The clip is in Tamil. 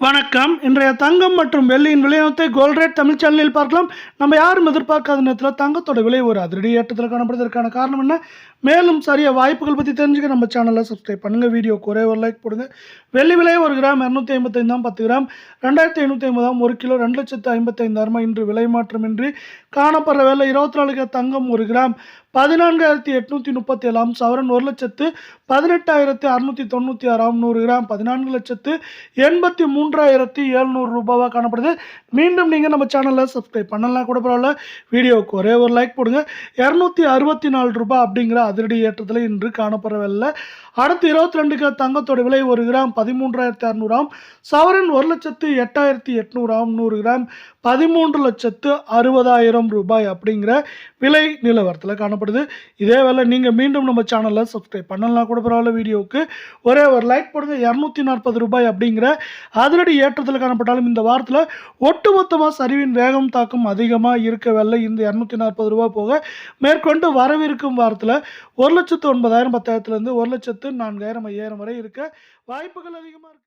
வணக்கம். இன்றைய தங்கம் மற்றும் வெள்ளியின் விலையத்தை கோல்ட் ரேட் தமிழ் சேனலில் பார்க்கலாம். நம்ம யாரும் எதிர்பார்க்காத நேரத்தில் தங்கத்தோட விலை ஒரு அதிரடி ஏற்றத்தில் காணப்படுவதற்கான காரணம் என்ன? மேலும் சரிய வாய்ப்புகள் பற்றி தெரிஞ்சுக்க நம்ம சேனலை சப்ஸ்கிரைப் பண்ணுங்கள். வீடியோக்கு ஒரே ஒரு லைக் போடுங்க. வெள்ளி விலை 1 கிராம் 255 10 கிராம் 2550 1 கிலோ 2,55,000 இன்று விலை மாற்றமின்றி காணப்படுற வேலை 24 தங்கம் 1 கிராம் 14,837 சவரன் 1,18,696 100 கிராம் 14,83,700 ரூபாவாக காணப்படுது. மீண்டும் நீங்கள் நம்ம சேனலில் சப்ஸ்கிரைப் பண்ணலாம் கூட பரவாயில்ல. வீடியோவுக்கு ஒரே ஒரு லைக் போடுங்க. 264 ரூபாய் அப்படிங்கிற அதிரடி ஏற்றத்தில் இன்று காணப்படுற வேலை. அடுத்து 22 தங்கத்தோட விலை 1 கிராம் 13,600 சவரன் 1,08,800 100 கிராம் 13,60,000 ரூபாய் அப்படிங்கிற விலை நிலவரத்தில் காணப்படுது. இதே வேலை நீங்கள் மீண்டும் நம்ம சேனலில் சப்ஸ்கிரைப் பண்ணலாம் கூட பரவாயில்ல. வீடியோவுக்கு ஒரே ஒரு லைக் போடுங்க. 240 ரூபாய் அப்படிங்கிற அதிரடி ஏற்றத்தில் காணப்பட்டாலும் இந்த வாரத்தில் ஒட்டுமொத்தமாக சரிவின் வேகம் தாக்கம் அதிகமாக இருக்க வேலை. இந்த 240 ரூபாய் போக மேற்கொண்டு வரவிருக்கும் வாரத்தில் 1,09,000 10,000 1,04,000 5,000 வரை இருக்க வாய்ப்புகள் அதிகமாக இருக்கு.